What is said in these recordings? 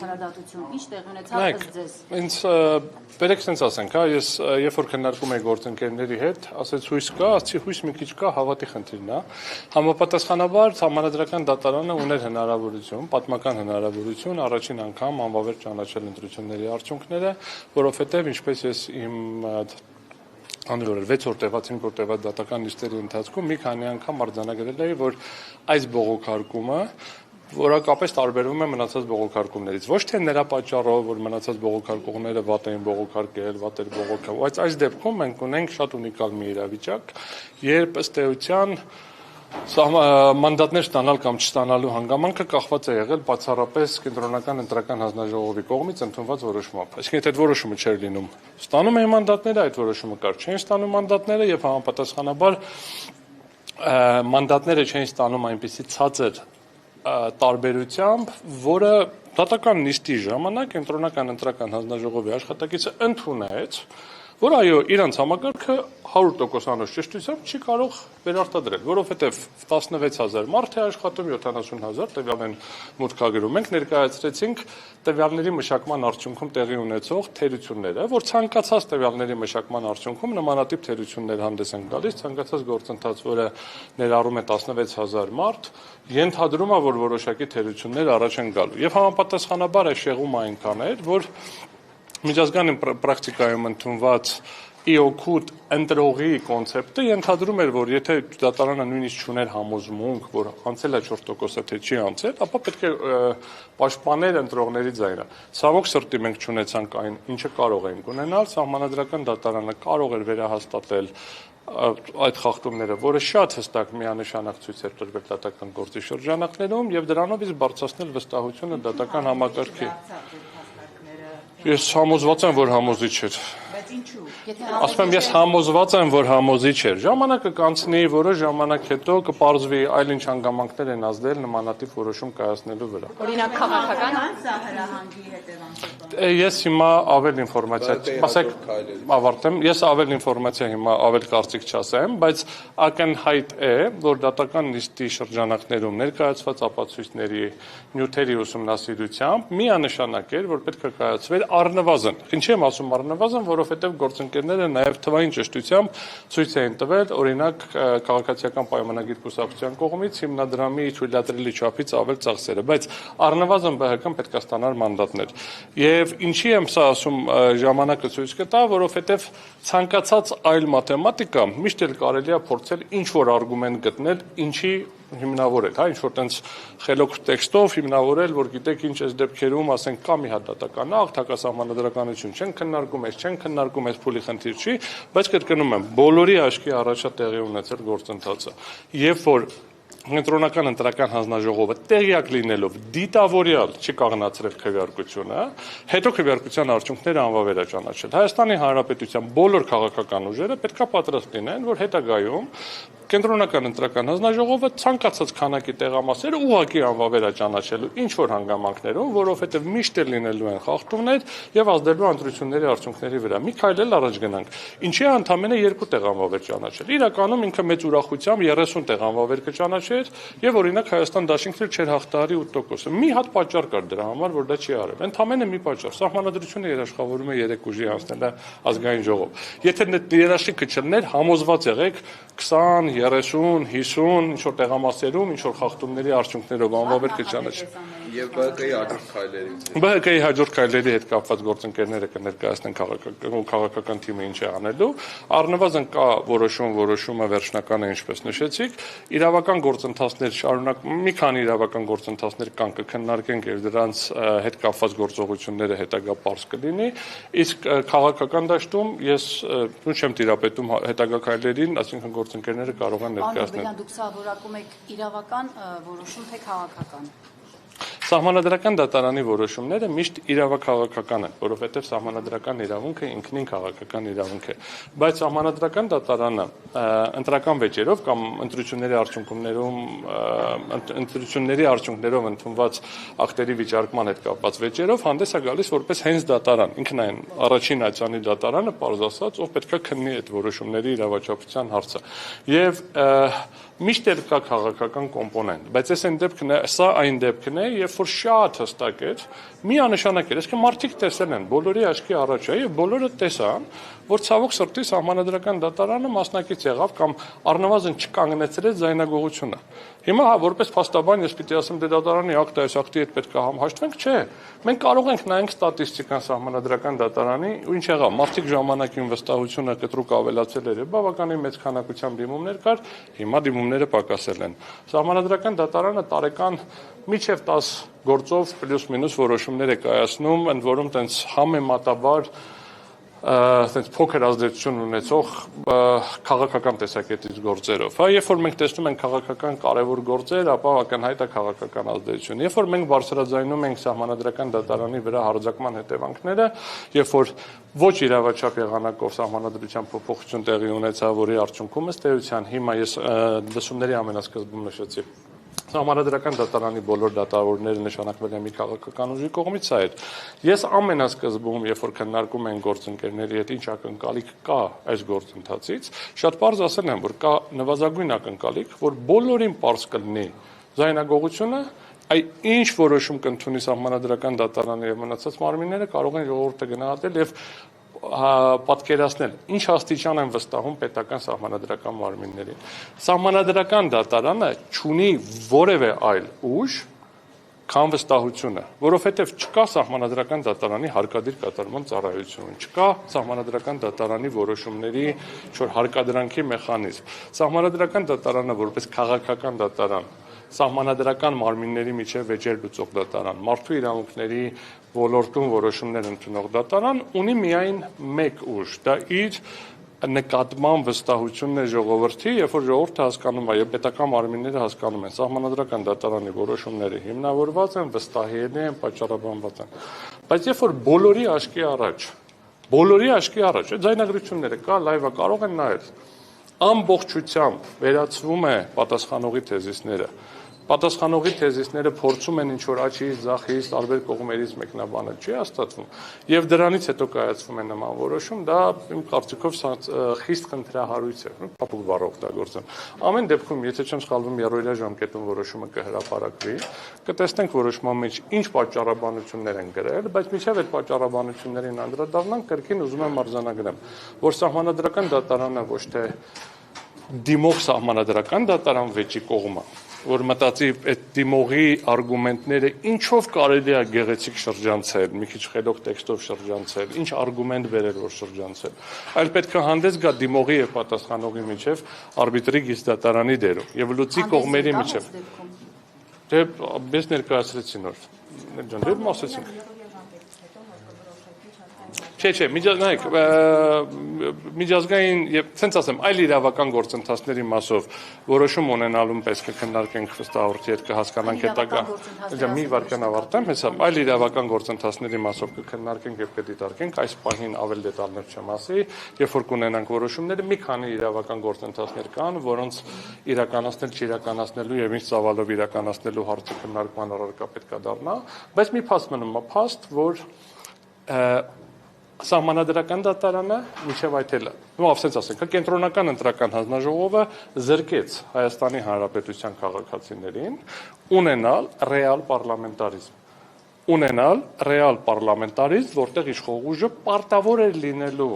քննադատություն, ինչ տեղ ունեցավ ձեզ։ Ինձ բերեք sense ասենք, հա, ես երբ որ քննարկում եի գործընկերների հետ, ասեց հույս կա, ասեցի հույս մի քիչ կա, հավատի խնդիրն է։ Համապատասխանաբար Սահմանադրական դատարանը ուներ հնարավորություն, պատմական հնարավորություն առաջին անգամ անվավեր ճանաչել ընտրությունների արդյունքները, որովհետև ինչպես ես իմ անորոշ 6 օր տևած 5 օր տևած դատական նիստերի ընթացքում մի քանի անգամ արձանագրել էի, որ այս բողոքարկումը որակապես տարբերվում է մնացած բողոքարկումներից։ Ոչ թե նրա պատճառով, որ մնացած բողոքարկողները վատ էին բողոքարկել, վատ էր բողոքը, բայց այս դեպքում մենք ունենք շատ ունիկալ մի իրավիճակ, երբ ըստ էության մանդատներ ստանալ կամ չստանալու հանգամանքը կախված է եղել բացառապես կենտրոնական ընտրական հանձնաժողովի կողմից ընդունված որոշմամբ։ Այսինքն եթե այդ որոշումը չէր լինում, ստանում էին մանդատները, այդ որոշումը կար, չէին ստանում մանդատները եւ համապատասխանաբար մանդատները չէին ստանում այնպիսի ցածր տարբերությամբ, որը դատական նիստի ժամանակ կենտրոնական ընտրական հանձնաժողովի աշխատակիցը ընդունեց, որ այո, իրանց համակարգը 100%-անոց ճշտությամբ չի կարող վերարտադրել, որովհետև 16,000 մարդ է աշխատում, 70,000 տվյալ են մուտքագրում։ Մենք ներկայացրեցինք տվյալների մշակման արդյունքում տեղի ունեցող թերությունները, որ ցանկացած տվյալների մշակման արդյունքում նմանատիպ թերություններ հանդես են գալիս, ցանկացած գործընթաց, որը ներառում է 16,000 մարդ, ենթադրում է, որ որոշակի թերություններ առաջ են գալու։ Եվ համապատասխանաբար այս շեղումը այնքան էր, որ միջազգային պրակտիկայում ընդունված իօքուտ ընտրողի կոնցեպտը ենթադրում էր, որ եթե դատարանը նույնիսկ չուներ համոզմունք, որ անցել է 4%-ը թե չի անցել, ապա պետք է պաշտպաներ ընտրողների ձայնը։ Ցավոք սրտի մենք չունեցանք այն, ինչը կարող էինք ունենալ, Սահմանադրական դատարանը կարող էր վերահաստատել այդ խախտումները, որը շատ հստակ միանշանակ ցույց էր տրվել դատական գործի շրջանակներում եւ դրանով իսկ բարձրացնել վստահությունը դատական համակարգի։ Ես համոզված եմ, որ համոզիչ էր։ Բայց ինչու։ Ասում եմ, ես համոզված եմ, որ համոզիչ էր։ Ժամանակը կանցնի, որոշ ժամանակ հետո կպարզվի այլ ինչ հանգամանքներ են ազդել նմանատիպ որոշում կայացնելու վրա։ Օրինակ քաղաքական հրահանգի հետևանքով։ Ես հիմա ավել ինֆորմացիա, ասեք, ավարտեմ, ես ավել ինֆորմացիա հիմա ավել կարծիք չասեմ, բայց ակնհայտ է, որ դատական նիստի շրջանակներում ներկայացված ապացույցների նյութերի ուսումնասիրությամբ միանշանակ էր, որ պետք է կայացվեր առնվազն։ Ինչի եմ ասում առնվազն, որովհետև գործընկերները նաև թվային ճշտությամբ ցույց էին տվել, օրինակ քաղաքացիական պայմանագիր կուսակցության կողմից հիմնադրամի թույլատրելի չափից ավել ծախսերը, բայց առնվազն ԲՀԿ-ն պետք է ստանար մանդատներ։ Եվ ինչի եմ սա ասում, ժամանակը ցույց կտա, որովհետև ցանկացած այլ մաթեմատիկա միշտ էլ կարելի է փորձել ինչ-որ արգումենտ գտնել, ինչի հիմնավորել, հա, ինչ-որ տենց խելոք տեքստով հիմնավորել, որ գիտեք ինչ այս դեպքերում, ասենք, կա մի հատ դատական ակտ, հակասահմանադրականություն չեն քննարկում, չեն քննարկում, փուլի խնդիր չի, բայց կրկնում եմ, բոլորի աչքի առաջա տեղի ունեցել գործընթացը, երբ որ Կենտրոնական ընտրական հանձնաժողովը տեղյակ լինելով դիտավորյալ չի կանգնացրել քվեարկությունը, հետո քվեարկության արդյունքները անվավեր է ճանաչել։ Հայաստանի Հանրապետության բոլոր քաղաքական ուժերը պետք է պատրաստ լինեն, որ հետագայում Կենտրոնական ընտրական հանձնաժողովը ցանկացած քանակի տեղամասերը ուղղակի անվավեր է ճանաչելու ինչ որ հանգամանքներում, որովհետև միշտ էլ լինելու են խախտումներ եւ ազդելու ընտրությունների արդյունքների վրա։ Մի քայլ էլ առաջ գնանք։ Ինչի է ընդամենը 2 տեղ անվավեր ճանաչել։ Իրականում ինքը մեծ ուրախությամբ 30 տեղ անվավեր կճանաչեր եւ օրինակ Հայաստան դաշինքն էլ չէր հաղթահարի 8%-ը։ Մի հատ պատճառ կար դրա համար, որ դա չի արել։ Ընդամենը մի պատճառ։ Սահմանադրությունը երաշխավորում է 3 ուժի անցնելը ազգային ժողով։ Եթե երաշխիքը չլներ, համոզված եղեք 20 30, 50, ինչ-որ տեղամասերում, ինչ-որ խախտումների արդյունքներով անվավեր կճանաչի։ Եվ ԲՀԿ-ի հաջորդ քայլերից։ ԲՀԿ-ի հաջորդ քայլերի հետ կապված գործընկերները կներկայացնեն քաղաքական թիմը ինչ է անելու։ Առնվազն կա որոշումը վերջնական է, ինչպես նշեցիք, իրավական գործընթացներ շարունակ, մի քանի իրավական գործընթացներ կան կքննարկենք եւ դրանց հետ կապված գործողությունները հետագա պարզ կլինի, իսկ քաղաքական դաշտում ես ու չեմ տիրապետում հետագա քայլերին, այսինքն գործընկերները կարող են ներկայացնել։ Դուք սա որակում եք իրավական որոշում թե քաղաքական։ Սահմանադրական դատարանի որոշումները միշտ իրավաքաղաքական են, որովհետև սահմանադրական իրավունքը ինքնին քաղաքական իրավունք է, բայց սահմանադրական դատարանը ընտրական վեճերով կամ ընտրությունների արդյունքներով ընդունված ակտերի վիճարկման հետ կապված վեճերով հանդես է գալիս որպես հենց դատարան, ինքն այն առաջին այցանի դատարանը, պարզ ասած, ով պետք է քննի այդ որոշումների իրավաչափության հարցը։ Եվ միշտ էլ կա քաղաքական կոմպոնենտ, բայց սա այն դեպքն է, երբ որ շատ հստակ էր, միանշանակ էր, այսինքն մարդիկ տեսել են, բոլորի աչքի առաջ է եւ բոլորը տեսան, որ ցավոք սրտի Սահմանադրական դատարանը մասնակից եղավ կամ առնվազն չկանգնեցրեց ձայնագողությունը։ Հիմա հա որպես փաստաբան ես պիտի ասեմ դե դատարանի ակտը այս ակտի հետ պետք է համահաշտվենք, չէ։ Մենք կարող ենք նայենք ստատիստիկան Սահմանադրական դատարանի ու ինչ եղավ, մարդիկ ժամանակին վստահությունը կտրուկ ավելացել էր, բավականին մեծ քանակությամբ դիմումներ կար, հիմա դիմումները պակասել են։ Սահմանադրական դատարանը տարեկան միջև 10 գործով պլյուս մինուս որոշումներ է կայացնում, ընդ որում տենց համեմատաբար այդպես փոքր ազդեցություն ունեցող քաղաքական տեսակետից գործերով։ Հա, երբ որ մենք տեսնում ենք քաղաքական կարևոր գործեր, ապա ակնհայտ է քաղաքական ազդեցություն։ Երբ որ մենք բարձրաձայնում ենք Սահմանադրական դատարանի վրա հարձակման հետևանքները, երբ որ ոչ իրավաչափ եղանակով Սահմանադրության փոփոխություն տեղի ունեցավ, որի արդյունքում ըստ էության հիմա ես լսումների ամենասկզբում նշեցի Սահմանադրական դատարանի բոլոր դատավորները նշանակվել են մի քաղաքական ուժի կողմից, սա էր։ Ես ամենասկզբում, երբ որ քննարկում են գործընկերների հետ ինչ ակնկալիք կա այս գործընթացից, շատ պարզ ասել եմ, որ կա նվազագույն ակնկալիք, որ բոլորին պարզ կլինի ձայնագողությունը, ինչ որոշում կընդունի Սահմանադրական դատարանը եւ մնացած մարմինները կարող են ժողովուրդը գնահատել եւ պատկերացնել ինչ աստիճան են վստահում պետական սահմանադրական մարմիններին։ Սահմանադրական դատարանը չունի որևէ այլ ուժ, քան վստահությունը, որովհետև չկա Սահմանադրական դատարանի հարկադիր կատարման ծառայություն, չկա Սահմանադրական դատարանի որոշումների հարկադրանքի մեխանիզմ։ Սահմանադրական դատարանը որպես քաղաքական դատարան, Սահմանադրական մարմինների միջև վեճեր լուծող դատարան, մարդու իրավունքների ոլորտում որոշումներ ընդունող դատարան ունի միայն մեկ ուժ, դա իր նկատմամբ վստահությունն է ժողովրդի, երբ որ ժողովուրդը հասկանում է եւ պետական մարմինները հասկանում են, Սահմանադրական դատարանի որոշումները հիմնավորված են, վստահելի են, պատճառաբանված են։ Բայց երբ որ բոլորի աչքի առաջ, ձայնագրությունները կա, լայվը կարող են նայել, ամբողջությամբ վերացվում է պատասխանողի թեզիսները։ Պատասխանողի թեզիսները փորձում են ինչ-որ աչից, ձախից, տարբեր կողմերից մեկնաբանել, չի հաստատվում։ Եվ դրանից հետո կայացվում է նման որոշում, դա իմ կարծիքով խիստ խնդրահարույց է, փափուկ բառ օգտագործեմ։ Ամեն դեպքում, եթե չեմ սխալվում, երրորդյա ժամկետում որոշումը կհրապարակվի, կտեսնենք որոշման մեջ ինչ պատճառաբանություններ են գրել, բայց մինչև այդ պատճառաբանություններին անդրադառնանք, կրկին ուզում եմ արձանագրեմ, որ Սահմանադրական դատարանը ոչ թե դիմող Սահմանադրական դատարան վեճի կողմը, որ մտածի այդ դիմողի արգումենտները ինչով կարելի է գեղեցիկ շրջանցել, մի քիչ խելոք տեքստով շրջանցել, ինչ արգումենտ բերել, որ շրջանցել, այլ պետք է հանդես գա դիմողի եւ պատասխանողի միջև արբիտրի գիծդատարանի դերում եւ լուծի կողմերի միջև։ Դե ես ներկայացրեցի նոր։ Դե ասեցինք։ Չէ, միջազգային եւ ցենց ասեմ, այլ իրավական գործընթացների մասով որոշում ունենալուն պես կքննարկենք վստահորդի հետ կհասկանանք հետագա։ Մի վարքան ավարտեմ, հեսա այլ իրավական գործընթացների մասով կքննարկենք եւ կդիտարկենք այս պահին ավել դետալներ չեմ ասի, երբ որ կունենանք որոշումները, մի քանի իրավական գործընթացներ կան, որոնց իրականացնել, չիրականացնելու եւ ինչ ծավալով իրականացնելու հարցը քննարկման առարկա պետք է դառնա, բայց մի փաստ մնում է, փաստ, որ Սահմանադրական դատարանը մինչև այդ էլ, ասենց ասենք, կենտրոնական ընտրական հանձնաժողովը զրկեց Հայաստանի Հանրապետության քաղաքացիներին ունենալ ռեալ պարլամենտարիզմ, որտեղ իշխող ուժը պարտավոր էր լինելու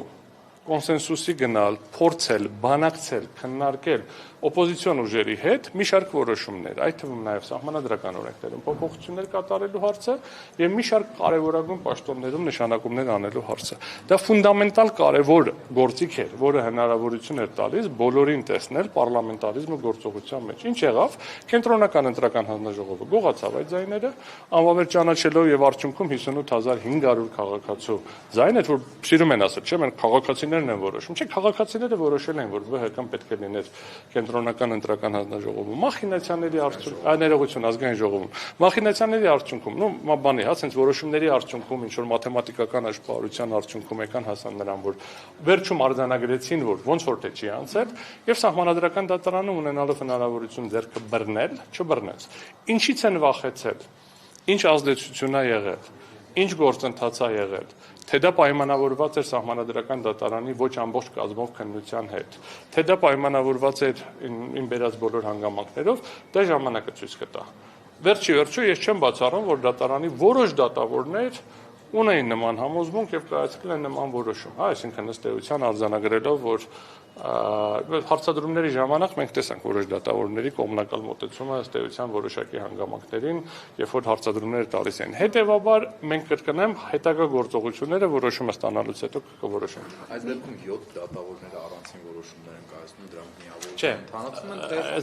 կոնսենսուսի գնալ, փորձել, բանակցել, քննարկել օպոզիցիոն ուժերի հետ մի շարք որոշումներ, այդ թվում նաև սահմանադրական օրենքներում փոփոխություններ կատարելու հարցը եւ մի շարք կարեւորագույն պաշտոններում նշանակումներ անելու հարցը։ Դա ֆունդամենտալ կարեւոր գործիք էր, որը հնարավորություն էր տալիս բոլորին տեսնել պարլամենտարիզմը գործողության մեջ։ Ինչ եղավ, կենտրոնական ընտրական հանձնաժողովը գողացավ այդ ձայները, անվավեր ճանաչելով եւ արդյունքում 58500 քաղաքացու ձայն էր, որ սիրում են ասել, չէ՞, մենք քաղաքացիներն են որոշում։ Չէ, քաղաքացիները որոշել են, որ ԲՀԿ-ն պետք է լիներ կենտրոնական ընտրական հանձնաժողովում, մախինացիաների արդյունքում, ներողություն ազգային ժողովում, մախինացիաների արդյունքում, բանի, հա, sense որոշումների արդյունքում, ինչ որ մաթեմատիկական աշխարհության արդյունքում եկան հասան նրան, որ վերջում արձանագրեցին, որ ոնց որ թե չի անցել, եւ Սահմանադրական դատարանը ունենալով հնարավորություն ձեռքը բռնել, չբռնեց։ Ինչից են վախեցել, ինչ ազդեցություն է եղել, ինչ գործընթաց է եղել, թե դա պայմանավորված էր Սահմանադրական դատարանի ոչ ամբողջ կազմով քննության հետ, թե դա պայմանավորված էր իմ բերած բոլոր հանգամանքներով, դա ժամանակը ցույց կտա։ վերջի ես չեմ բացառում, որ դատարանի որոշ դատավորներ ունեին նման համոզմունք եւ կայացրել են նման որոշում, հա, այսինքն ըստ էության արձանագրելով, որ հարցադրումների ժամանակ մենք տեսանք որոշ դատավորների կողմնակալ մոտեցումը ըստ էության որոշակի հանգամանքներին, երբ որ հարցադրումները տալիս են։ Հետևաբար մենք կրկնեմ հետագա գործողությունները որոշումը ստանալուց հետո կորոշենք։ Այս դեպքում 7 դատավորները առանցին որոշումներ են կայացնում, դրանք միավոր Չէ,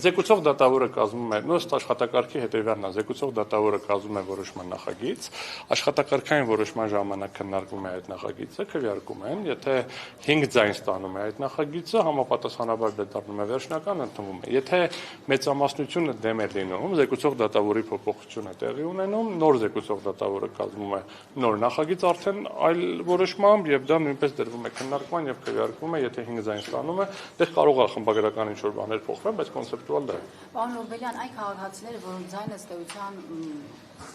զեկուցող դատավորը կազմում է, ըստ աշխատակարգի հետևյալն է, զեկուցող դատավորը կազմում է որոշման նախագիծ, աշխատակարգային որոշման ժամանակ քննարկվում է այդ նախագիծը, քվեարկում են, եթե 5 ձայն ստանում է այդ նախագիծը, համապատասխանաբար դա դառնում է վերջնական, ընդունվում է։ Եթե մեծամասնությունը դեմ է լինում, զեկուցող դատավորի փոփոխություն է տեղի ունենում, նոր զեկուցող դատավորը կազմում է նոր նախագիծ արդեն այլ որոշմամբ եւ դա նույնպես դրվում է քննարկման եւ քվեարկվում է, եթե 5 ձայն ստանում է, դեռ կարող է խմբագրական ինչ-որ բաներ փոխվեն, բայց կոնցեպտուալ դա է։ Պարոն Նորբելյան, այն քաղաքացիները, որոնց ձայնը ըստ էության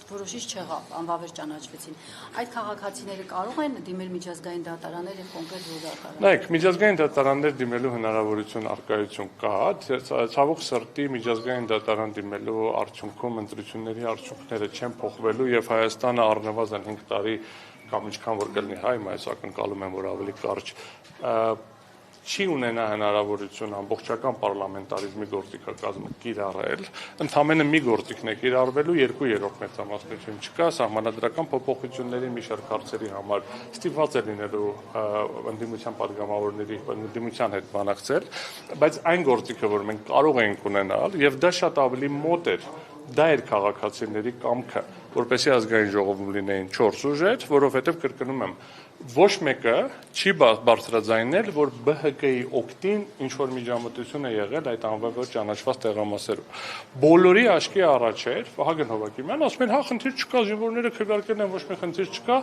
որոշիչ չեղավ, անվավեր ճանաչվեցին, այդ քաղաքացիները կարող են դիմել միջազգային դատարաններ եւ կոնկրետ որ դատարան։ Նայեք, միջազգային դատարաններ դիմելու հնարավորություն առկայություն կա, ցավոք սրտի միջազգային դատարան դիմելու արդյունքում ընտրությունների արդյունքները չեն փոխվելու եւ Հայաստանը առնվազն 5 տարի կամ ինչքան որ կլինի հայ, այս ակնկալում եմ, որ ավելի կարճ չի ունենա հնարավորություն ամբողջական պարլամենտարիզմի գործիքակազմը կիրառել, ընդամենը մի գործիքն է կիրառվելու, 2/3 մեծամասնություն չկա, սահմանադրական փոփոխությունների մի շարք հարցերի համար ստիպված է լինելու ընդդիմության падգամավորների ընդդիմության հետ բանակցել, բայց այն գործիքը, որ մենք կարող ենք ունենալ, եւ դա շատ ավելի մոտ էր, դա էր քաղաքացիների կամքը, որպեսզի ազգային ժողովում լինեին 4 ուժեր, որովհետև կրկնում եմ, ոչ մեկը չի բարձրաձայնել, որ ԲՀԿ-ի օգտին ինչ-որ միջամտություն է եղել այդ անվավեր ճանաչված տեղամասերում։ Բոլորի աչքի առաջ էր Վահագն Հովակիմյանը, ասում են, հա, խնդիր չկա, զինվորները քվեարկել են, ոչ մի խնդիր չկա,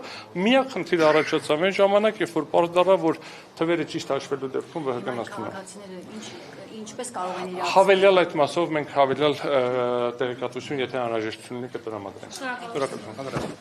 միակ խնդիր առաջացավ այն ժամանակ, երբ որ պարզ դառավ, որ թվերը ճիշտ հաշվելու դեպքում ԲՀԿ-ն ասում է։ Քաղաքացիները ինչպես կարող են իրացնել։ Հավելյալ այդ մասով մենք հավելյալ տեղեկատվություն, եթե անհրաժեշտություն լինի, կտրամադրենք։ Շնորհակալություն։